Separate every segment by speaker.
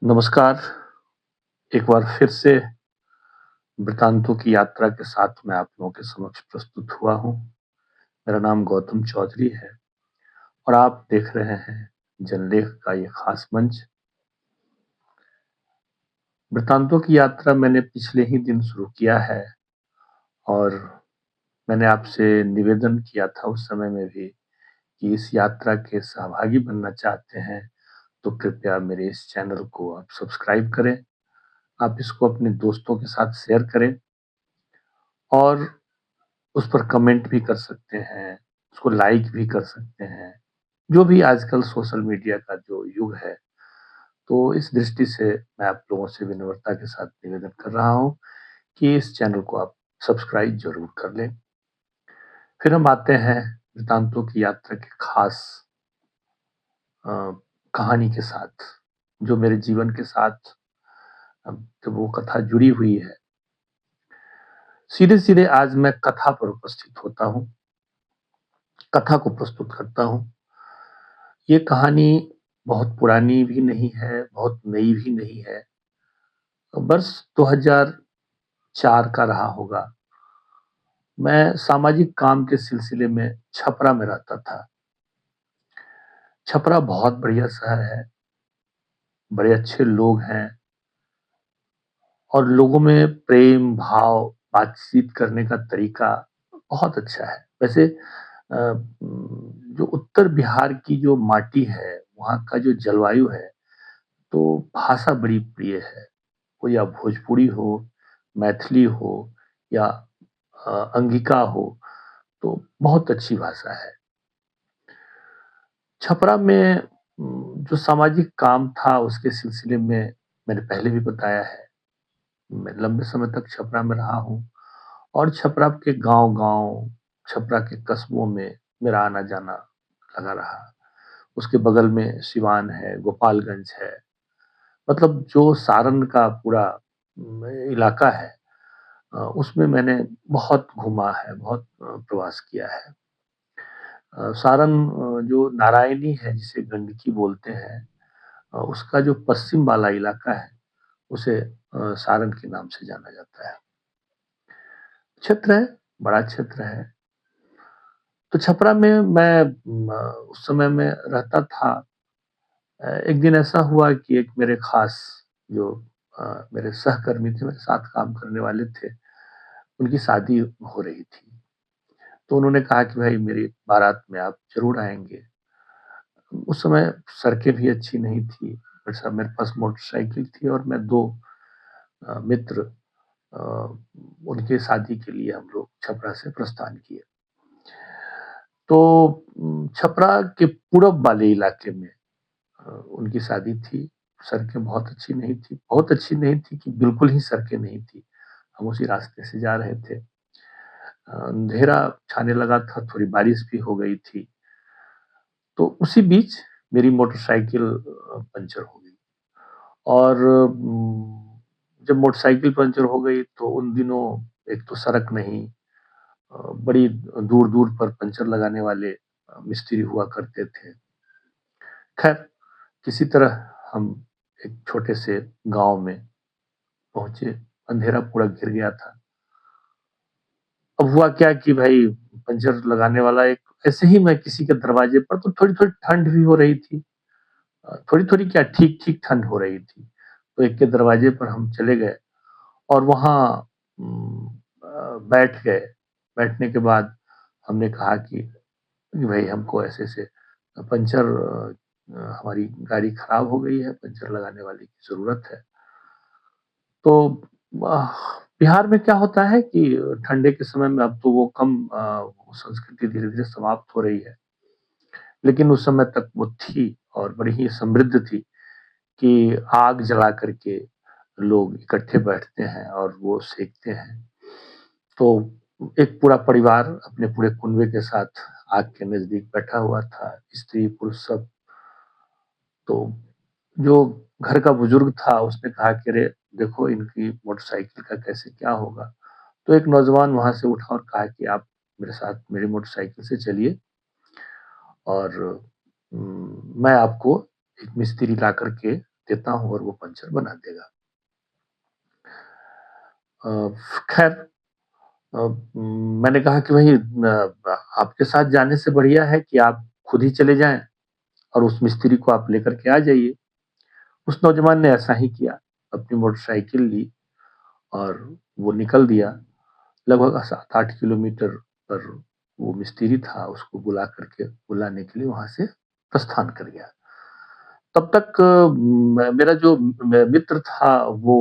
Speaker 1: नमस्कार, एक बार फिर से वृतांतों की यात्रा के साथ मैं आप लोगों के समक्ष प्रस्तुत हुआ हूँ। मेरा नाम गौतम चौधरी है और आप देख रहे हैं जनलेख का ये खास मंच। वृतांतों की यात्रा मैंने पिछले ही दिन शुरू किया है और मैंने आपसे निवेदन किया था उस समय में भी कि इस यात्रा के सहभागी बनना चाहते हैं, तो कृपया मेरे इस चैनल को आप सब्सक्राइब करें। आप इसको अपने दोस्तों के साथ शेयर करें और उस पर कमेंट भी कर सकते हैं, उसको लाइक भी कर सकते हैं। जो भी आजकल सोशल मीडिया का जो युग है, तो इस दृष्टि से मैं आप लोगों से विनम्रता के साथ निवेदन कर रहा हूँ कि इस चैनल को आप सब्सक्राइब ज़रूर कर लें। फिर हम आते हैं वृतांतों की यात्रा के खास अ, कहानी के साथ, जो मेरे जीवन के साथ जब वो कथा जुड़ी हुई है। सीधे-सीधे आज मैं कथा पर उपस्थित होता हूँ, कथा को प्रस्तुत करता हूँ। ये कहानी बहुत पुरानी भी नहीं है, बहुत नई भी नहीं है। वर्ष 2004 का रहा होगा। मैं सामाजिक काम के सिलसिले में छपरा में रहता था। छपरा बहुत बढ़िया शहर है, बड़े अच्छे लोग हैं और लोगों में प्रेम भाव, बातचीत करने का तरीका बहुत अच्छा है। वैसे जो उत्तर बिहार की जो माटी है, वहाँ का जो जलवायु है, तो भाषा बड़ी प्रिय है। वो या भोजपुरी हो, मैथिली हो या अंगिका हो, तो बहुत अच्छी भाषा है। छपरा में जो सामाजिक काम था उसके सिलसिले में मैंने पहले भी बताया है। मैं लंबे समय तक छपरा में रहा हूँ और छपरा के गाँव-गाँव, छपरा के कस्बों में मेरा आना-जाना लगा रहा। उसके बगल में सिवान है, गोपालगंज है, मतलब जो सारण का पूरा इलाका है, उसमें मैंने बहुत घूमा है, बहुत प्रवास किया है। सारण जो नारायणी है जिसे गंडकी बोलते हैं, उसका जो पश्चिम वाला इलाका है उसे सारण के नाम से जाना जाता है। क्षेत्र है, बड़ा क्षेत्र है। तो छपरा में मैं उस समय में रहता था। एक दिन ऐसा हुआ कि एक मेरे खास जो मेरे सहकर्मी थे, मेरे साथ काम करने वाले थे, उनकी शादी हो रही थी। तो उन्होंने कहा कि भाई मेरी बारात में आप ज़रूर आएँगे। उस समय सड़कें भी अच्छी नहीं थी। मेरे पास मोटरसाइकिल थी और मैं 2 मित्र अ, उनके शादी के लिए हम लोग छपरा से प्रस्थान किए। तो छपरा के पूरब वाले इलाके में उनकी शादी थी। सड़कें बहुत अच्छी नहीं थी, बहुत अच्छी नहीं थी कि बिल्कुल ही सड़कें नहीं थी। हम उसी रास्ते से जा रहे थे। अंधेरा छाने लगा था, थोड़ी बारिश भी हो गई थी। तो उसी बीच मेरी मोटरसाइकिल पंचर हो गई और जब मोटरसाइकिल पंचर हो गई तो उन दिनों एक तो सड़क नहीं, बड़ी दूर-दूर पर पंचर लगाने वाले मिस्त्री हुआ करते थे। खैर किसी तरह हम एक छोटे से गाँव में पहुँचे, अंधेरा पूरा घिर गया था। अब हुआ क्या कि भाई पंचर लगाने वाला एक ऐसे ही मैं किसी के दरवाजे पर, तो थोड़ी-थोड़ी ठंड भी हो रही थी। थोड़ी-थोड़ी क्या ठीक-ठीक ठंड हो रही थी। तो एक के दरवाजे पर हम चले गए और वहाँ बैठ गए। बैठने के बाद हमने कहा कि भई हमको ऐसे-ऐसे पंचर हमारी गाड़ी खराब हो गई है, पंचर लगाने वाले की ज़रूरत है। तो अह, बिहार में क्या होता है कि ठंडे के समय में अब तो वो कम वो संस्कृति धीरे-धीरे समाप्त हो रही है। लेकिन उस समय तक वो थी और बड़ी ही समृद्ध थी कि आग जला कर के लोग इकट्ठे बैठते हैं और वो सेकते हैं। तो एक पूरा परिवार अपने पूरे कुनबे के साथ आग के नज़दीक बैठा हुआ था, स्त्री, पुरुष सब। तो जो घर का बुजुर्ग था उसने कहा कि अरे देखो इनकी मोटरसाइकिल का कैसे क्या होगा? तो एक नौजवान वहाँ से उठा और कहा कि आप मेरे साथ मेरी मोटरसाइकिल से चलिए और मैं आपको एक मिस्त्री ला कर के देता हूँ और वो पंचर बना देगा। खैर, मैंने कहा कि भाई आपके साथ जाने से बढ़िया है कि आप खुद ही चले जाएँ और उस मिस्त्री को आप लेकर के आ जाइए। उस नौजवान ने ऐसा ही किया, अपनी मोटरसाइकिल ली और वो निकल दिया। लगभग 7-8 किलोमीटर पर वो मिस्त्री था, उसको बुलाने के लिए वहाँ से प्रस्थान कर गया। तब तक मेरा जो मित्र था वो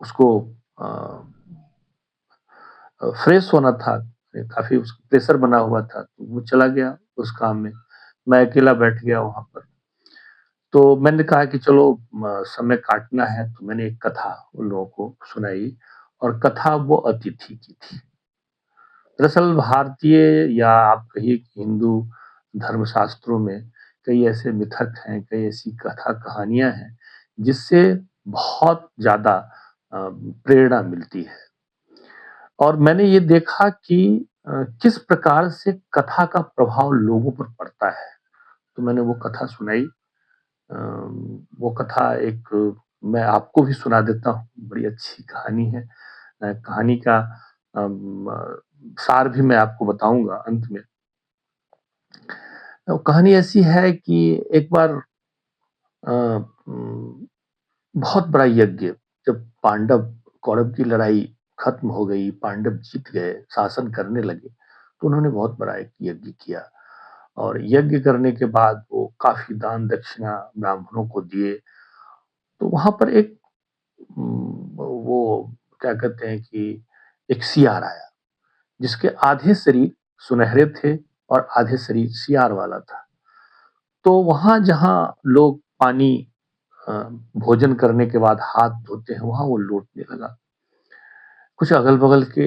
Speaker 1: उसको अ फ्रेश होना था, काफ़ी उसको प्रेशर बना हुआ था, तो वो चला गया उस काम में। मैं अकेला बैठ गया वहाँ पर। तो मैंने कहा कि चलो समय काटना है, तो मैंने एक कथा उन लोगों को सुनाई और कथा वो अतिथि की थी। दरअसल भारतीय या आप कहिए कि हिंदू धर्मशास्त्रों में कई ऐसे मिथक हैं, कई ऐसी कथा कहानियाँ हैं, जिससे बहुत ज़्यादा प्रेरणा मिलती है। और मैंने ये देखा कि किस प्रकार से कथा का प्रभाव लोगों पर पड़ता है। तो मैंने वो कथा सुनाई। वो कथा एक मैं आपको भी सुना देता हूँ, बड़ी अच्छी कहानी है। कहानी का सार भी मैं आपको बताऊँगा अंत में। कहानी ऐसी है कि एक बार अ, उम, बहुत बड़ा यज्ञ, जब पांडव कौरव की लड़ाई खत्म हो गई, पांडव जीत गए, शासन करने लगे, तो उन्होंने बहुत बड़ा एक यज्ञ किया और यज्ञ करने के बाद वो काफ़ी दान दक्षिणा ब्राह्मणों को दिए। तो वहाँ पर एक वो क्या कहते हैं कि एक सियार आया, जिसके आधे शरीर सुनहरे थे और आधे शरीर सियार वाला था। तो वहाँ जहाँ लोग पानी अ, भोजन करने के बाद हाथ धोते हैं, वहाँ वो लौटने लगा। कुछ अगल-बगल के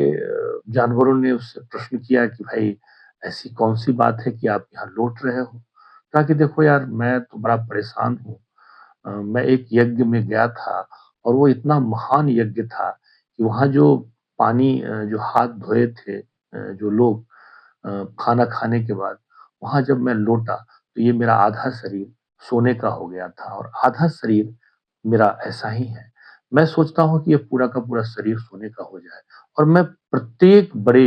Speaker 1: जानवरों ने उससे प्रश्न किया कि भाई ऐसी कौन-सी बात है कि आप यहाँ लौट रहे हो? कहा कि देखो यार, मैं तो बड़ा परेशान हूँ। मैं एक यज्ञ में गया था और वो इतना महान यज्ञ था कि वहाँ जो पानी जो हाथ धोए थे जो लोग खाना खाने के बाद, वहाँ जब मैं लौटा तो ये मेरा आधा शरीर सोने का हो गया था और आधा शरीर मेरा ऐसा ही है। मैं सोचता हूँ कि ये पूरा का पूरा शरीर सोने का हो जाए और मैं प्रत्येक बड़े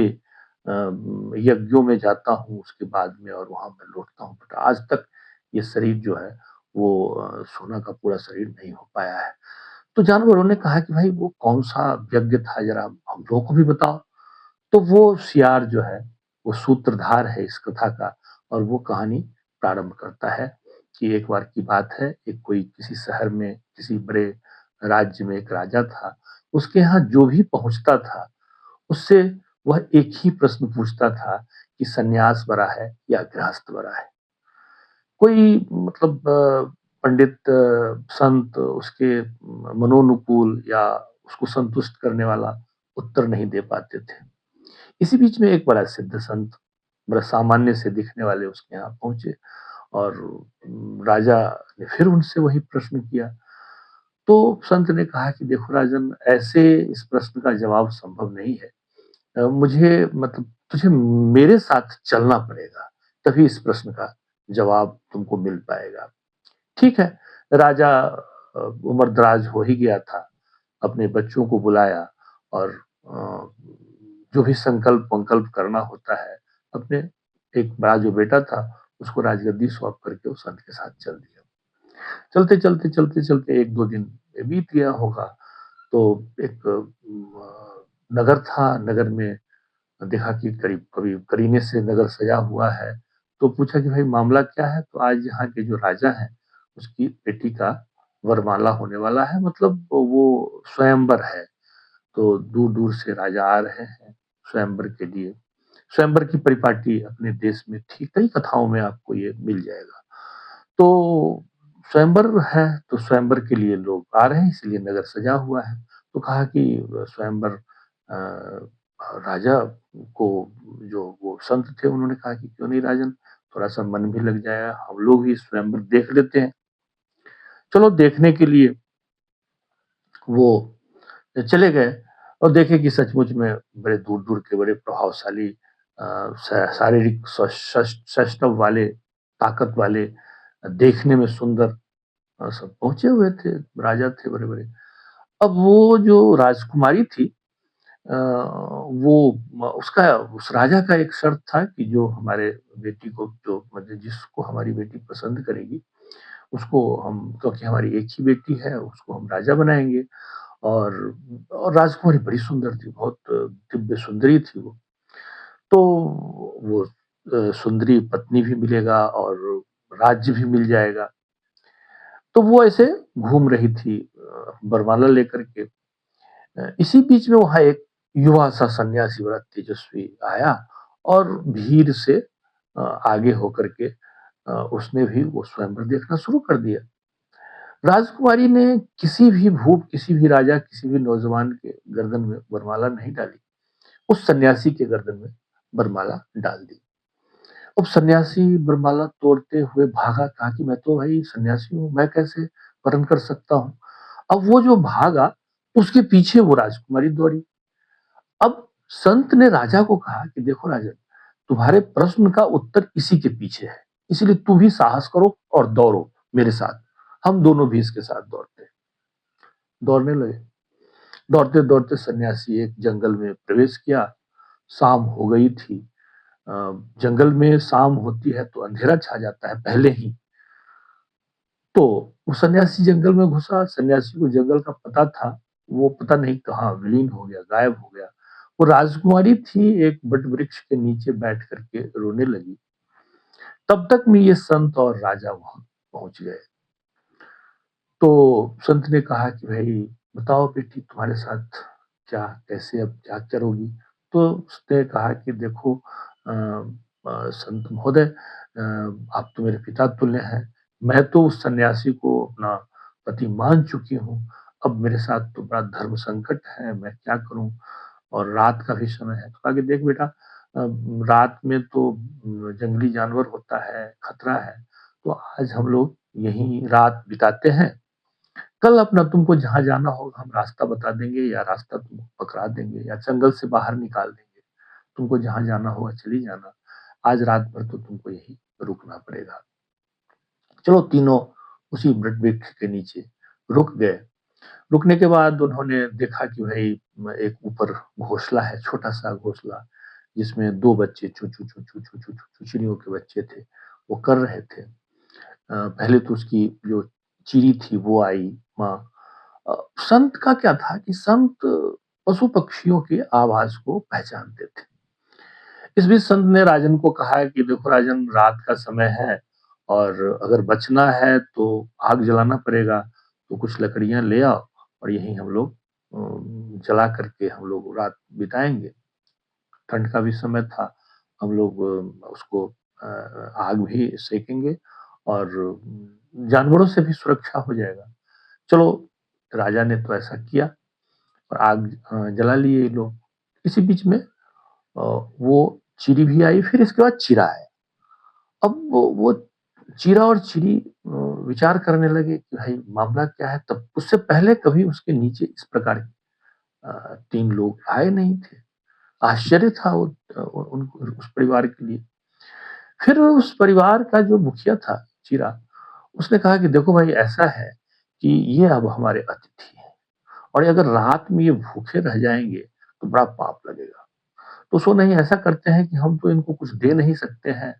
Speaker 1: यज्ञों में जाता हूँ उसके बाद में और वहाँ मैं लौटता हूँ, बट आज तक ये शरीर जो है वो सोना का पूरा शरीर नहीं हो पाया है। तो जानवरों ने कहा कि भाई वो कौन-सा यज्ञ था, ज़रा हम लोगों को भी बताओ। तो वो सियार जो है, वो सूत्रधार है इस कथा का और वो कहानी प्रारंभ करता है कि एक बार की बात है, एक कोई किसी शहर में, किसी बड़े राज्य में एक राजा था। उसके यहाँ जो भी पहुँचता था, उससे वह एक ही प्रश्न पूछता था कि सन्यास बड़ा है या गृहस्थ बड़ा है? कोई मतलब पंडित, संत उसके मनोनुकूल या उसको संतुष्ट करने वाला उत्तर नहीं दे पाते थे। इसी बीच में एक बड़ा सिद्ध संत, बड़ा सामान्य से दिखने वाले उसके यहाँ पहुँचे और राजा ने फिर उनसे वही प्रश्न किया। तो संत ने कहा कि देखो राजन, ऐसे इस प्रश्न का जवाब संभव नहीं है। मुझे मतलब तुझे मेरे साथ चलना पड़ेगा, तभी इस प्रश्न का जवाब तुमको मिल पाएगा। ठीक है, राजा उम्र-दराज हो ही गया था, अपने बच्चों को बुलाया और अ, जो भी संकल्प-वंकल्प करना होता है, अपने एक बड़ा जो बेटा था, उसको राजगद्दी सौंप करके वो संत के साथ चल दिया। चलते-चलते, चलते-चलते 1-2 दिन बीत गया होगा, तो एक नगर था, नगर में देखा कि करीब कभी करीने से नगर सजा हुआ है, तो पूछा कि भाई मामला क्या है? तो आज यहाँ के जो राजा हैं, उसकी बेटी का वरमाला होने वाला है, मतलब वो स्वयंवर है। तो दूर-दूर से राजा आ रहे हैं स्वयंवर के लिए। स्वयंवर की परिपाटी अपने देश में थी, कई कथाओं में आपको ये मिल जाएगा। तो स्वयंवर है, तो स्वयंवर के लिए लोग आ रहे हैं, इसलिए नगर सजा हुआ है। तो कहा कि स्वयंवर राजा को, जो वो संत थे, उन्होंने कहा कि क्यों नहीं राजन, थोड़ा-सा मन भी लग जाएगा, हम लोग भी स्वयंवर देख लेते हैं। चलो देखने के लिए वो चले गए और देखे कि सचमुच में बड़े दूर-दूर के बड़े प्रभावशाली शारीरिक सौष्ठव वाले, ताकत वाले, देखने में सुंदर सब पहुँचे हुए थे, राजा थे बड़े-बड़े। अब वो जो राजकुमारी थी वो उसका उस राजा का एक शर्त था कि जो हमारे बेटी को जो मतलब जिसको हमारी बेटी पसंद करेगी, उसको हम क्योंकि हमारी एक ही बेटी है, उसको हम राजा बनाएँगे और और राजकुमारी बड़ी सुंदर थी, बहुत दिव्य सुंदरी थी वो। तो वो सुंदरी पत्नी भी मिलेगा और राज्य भी मिल जाएगा। तो वो ऐसे घूम रही थी वरमाला लेकर के। इसी बीच में वहाँ एक युवा सा सन्यासी बड़ा तेजस्वी आया और भीड़ से आगे होकर के उसने भी वो स्वयंवर देखना शुरू कर दिया। राजकुमारी ने किसी भी भूप, किसी भी राजा, किसी भी नौजवान के गर्दन में वरमाला नहीं डाली। उस सन्यासी के गर्दन में वरमाला डाल दी। अब सन्यासी वरमाला तोड़ते हुए भागा, कहा कि मैं तो भाई सन्यासी हूँ, मैं कैसे वरण कर सकता हूँ। अब वो जो भागा, उसके पीछे वो राजकुमारी दौड़ी। अब संत ने राजा को कहा कि देखो राजन, तुम्हारे प्रश्न का उत्तर इसी के पीछे है, इसलिए तू भी साहस करो और दौड़ो मेरे साथ। हम दोनों भी इसके साथ दौड़ने लगे। दौड़ते दौड़ते सन्यासी एक जंगल में प्रवेश किया। शाम हो गई थी। अ, जंगल में शाम होती है तो अंधेरा छा जाता है पहले ही। तो वो सन्यासी जंगल में घुसा, सन्यासी को जंगल का पता था, वो पता नहीं कहाँ विलीन हो गया, गायब हो गया। वो राजकुमारी थी, एक बट वृक्ष के नीचे बैठ करके रोने लगी। तब तक में ये संत और राजा वहां पहुंच गए। तो संत ने कहा कि भाई बताओ बेटी, तुम्हारे साथ क्या, कैसे अब क्या करोगी? तो उसने कहा कि देखो संत महोदय, आप तो मेरे पिता तुल्य हैं। मैं तो उस सन्यासी को अपना पति मान चुकी हूँ। अब मेरे साथ तो बड़ा धर्म संकट है, मैं क्या करूँ? और रात का भी समय है। तो कहा कि देख बेटा, रात में तो जंगली जानवर होता है, खतरा है। तो आज हम लोग यहीं रात बिताते हैं। कल अपना तुमको जहाँ जाना होगा हम रास्ता बता देंगे या रास्ता तुमको पकड़ा देंगे या जंगल से बाहर निकाल देंगे। तुमको जहाँ जाना होगा चली जाना। आज रात भर तो तुमको यहीं रुकना पड़ेगा। चलो तीनों उसी वृक्ष वृक्ष के नीचे रुक गए। रुकने के बाद उन्होंने देखा कि भाई एक ऊपर घोंसला है, छोटा-सा घोंसला, जिसमें 2 बच्चे चूँ, चूँ, चूँ, चूँ, चूँ, चूँ, चूँ चिड़ियों के बच्चे थे, वो कर रहे थे। पहले तो उसकी जो चिड़ी थी वो आई माँ। अ, संत का क्या था कि संत पशु-पक्षियों की आवाज़ को पहचानते थे। इस बीच संत ने राजन को कहा कि देखो राजन, रात का समय है और अगर बचना है तो आग जलाना पड़ेगा, तो कुछ लकड़ियाँ ले आओ और यहीं हम लोग जला करके हम लोग रात बिताएँगे। ठंड का भी समय था, हम लोग उसको आग भी सेकेंगे और जानवरों से भी सुरक्षा हो जाएगा। चलो, राजा ने तो ऐसा किया और आग जला लिए ये लोग। इसी बीच में वो चिड़ी भी आई, फिर इसके बाद चिरा आया। अब वो चिरा और चिड़ी विचार करने लगे कि भाई मामला क्या है? तब उससे पहले कभी उसके नीचे इस प्रकार 3 लोग आए नहीं थे। आश्चर्य था वो उन उस परिवार के लिए। फिर उस परिवार का जो मुखिया था, चिरा, उसने कहा कि देखो भाई ऐसा है कि ये अब हमारे अतिथि हैं और अगर रात में ये भूखे रह जाएँगे तो बड़ा पाप लगेगा। तो सो नहीं, ऐसा करते हैं कि हम तो इनको कुछ दे नहीं सकते हैं।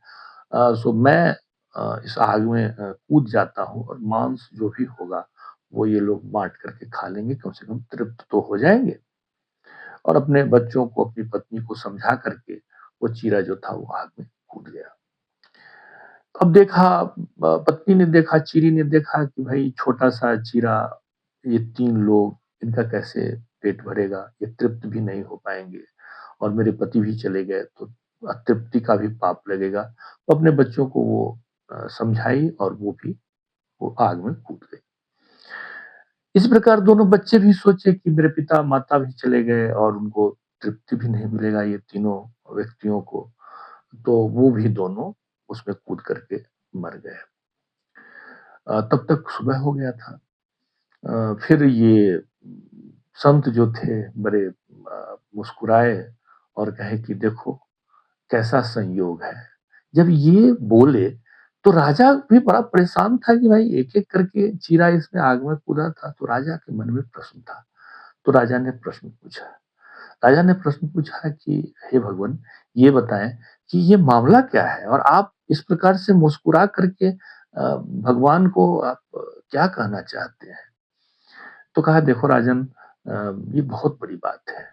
Speaker 1: सो मैं इस आग में कूद जाता हूँ और मांस जो भी होगा वो ये लोग बाँट करके खा लेंगे, कम से कम तृप्त तो हो जाएँगे। और अपने बच्चों को, अपनी पत्नी को समझा करके वो चीरा जो था वो आग में कूद गया। अब देखा, पत्नी ने देखा, चीरी ने देखा कि भाई छोटा-सा चीरा, ये 3 लोग, इनका कैसे पेट भरेगा? ये तृप्त भी नहीं हो पाएँगे और मेरे पति भी चले गए तो अतृप्ति का भी पाप लगेगा। तो अपने बच्चों को वो समझाई और वो भी वो आग में कूद गई। इस प्रकार दोनों बच्चे भी सोचे कि मेरे पिता-माता भी चले गए और उनको तृप्ति भी नहीं मिलेगा ये तीनों व्यक्तियों को, तो वो भी दोनों उसमें कूद करके मर गए। तब तक सुबह हो गया था। फिर ये संत जो थे बड़े मुस्कुराए और कहे कि देखो कैसा संयोग है। जब ये बोले तो राजा भी बड़ा परेशान था कि भाई एक-एक करके चीरा इसमें आग में कूदा था, तो राजा के मन में प्रश्न था। तो राजा ने प्रश्न पूछा। राजा ने प्रश्न पूछा कि हे भगवान, ये बताएँ कि ये मामला क्या है? और आप इस प्रकार से मुस्कुरा करके भगवान को आप क्या कहना चाहते हैं? तो कहा देखो राजन, ये बहुत बड़ी बात है,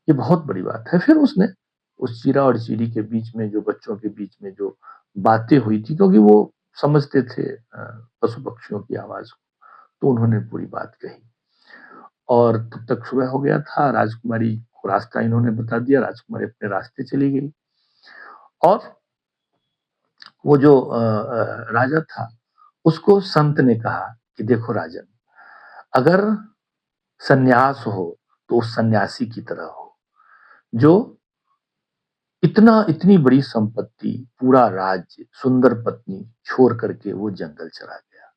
Speaker 1: ये बहुत बड़ी बात है। फिर उसने उस चीरा और चीरी के बीच में जो बच्चों के बीच में जो बातें हुई थी, क्योंकि वो समझते थे पशु-पक्षियों की आवाज़ को, तो उन्होंने पूरी बात कही। और तब तक सुबह हो गया था, राजकुमारी को रास्ता इन्होंने बता दिया, राजकुमारी अपने रास्ते चली गई। और वो जो राजा था, उसको संत ने कहा कि देखो राजन, अगर सन्यास हो, तो उस सन्यासी की तरह हो, जो इतनी बड़ी संपत्ति, पूरा राज्य, सुंदर पत्नी छोड़ करके वो जंगल चला गया।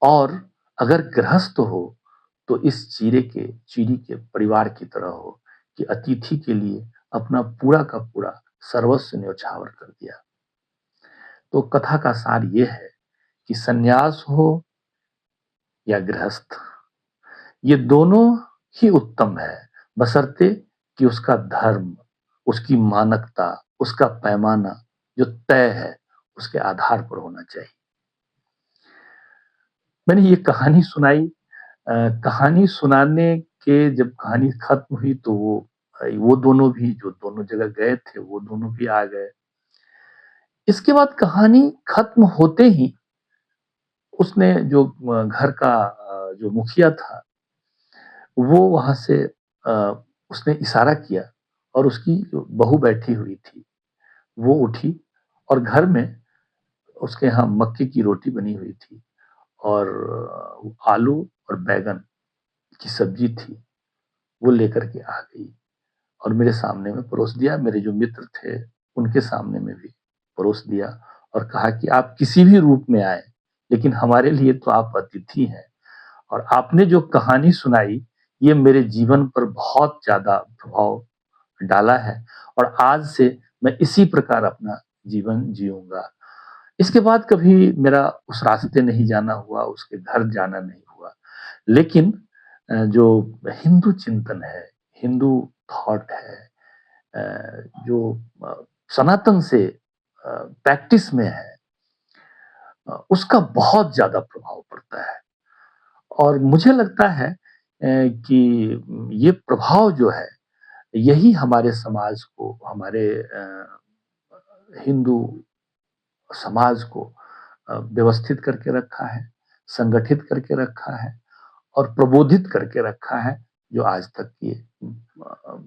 Speaker 1: और अगर गृहस्थ हो, तो इस चीरी के परिवार की तरह हो कि अतिथि के लिए अपना पूरा का पूरा सर्वस्व न्यौछावर कर दिया। तो कथा का सार ये है कि सन्यास हो या गृहस्थ, ये दोनों ही उत्तम है, बशर्ते कि उसका धर्म, उसकी मानकता, उसका पैमाना जो तय है, उसके आधार पर होना चाहिए। मैंने ये कहानी सुनाई। कहानी सुनाने के जब कहानी खत्म हुई, तो वो दोनों भी जो दोनों जगह गए थे, वो दोनों भी आ गए। इसके बाद कहानी खत्म होते ही उसने जो घर का जो मुखिया था, वो वहां से उसने इशारा किया, और उसकी जो बहू बैठी हुई थी, वो उठी, और घर में उसके यहाँ मक्के की रोटी बनी हुई थी, और आलू और बैगन की सब्जी थी, वो लेकर के आ गई और मेरे सामने में परोस दिया। मेरे जो मित्र थे, उनके सामने में भी परोस दिया, और कहा कि आप किसी भी रूप में आए, लेकिन हमारे लिए तो आप अतिथि हैं। और आपने जो कहानी सुनाई, ये मेरे जीवन पर बहुत ज्यादा प्रभाव डाला है, और आज से मैं इसी प्रकार अपना जीवन जीऊंगा। इसके बाद कभी मेरा उस रास्ते नहीं जाना हुआ, उसके घर जाना नहीं हुआ। लेकिन जो हिंदू चिंतन है, हिंदू थॉट है, जो सनातन से प्रैक्टिस में है, उसका बहुत ज्यादा प्रभाव पड़ता है। और मुझे लगता है कि ये प्रभाव जो है, यही हमारे समाज को, हमारे हिंदू समाज को व्यवस्थित करके रखा है, संगठित करके रखा है, और प्रबोधित करके रखा है, जो आज तक ये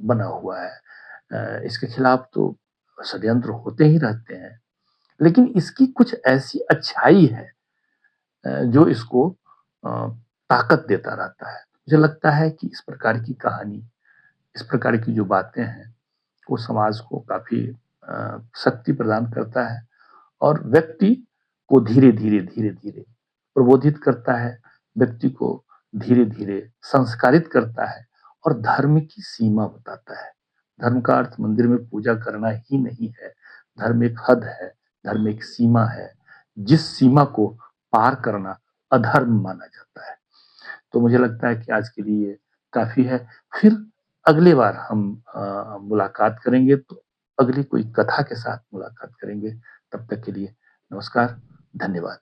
Speaker 1: बना हुआ है। इसके खिलाफ तो षड्यंत्र होते ही रहते हैं, लेकिन इसकी कुछ ऐसी अच्छाई है जो इसको ताकत देता रहता है। मुझे लगता है कि इस प्रकार की कहानी, इस प्रकार की जो बातें हैं, वो समाज को काफी शक्ति प्रदान करता है, और व्यक्ति को धीरे-धीरे प्रबोधित करता है, व्यक्ति को धीरे-धीरे संस्कारित करता है, और धर्म की सीमा बताता है। धर्म का अर्थ मंदिर में पूजा करना ही नहीं है। धर्म एक हद है, धर्म एक सीमा है, जिस सीमा को पार करना अधर्म माना जाता है। तो मुझे लगता है कि आज के लिए काफ़ी है। फिर अगली बार हम मुलाकात करेंगे, तो अगली कोई कथा के साथ मुलाकात करेंगे। तब तक के लिए नमस्कार, धन्यवाद।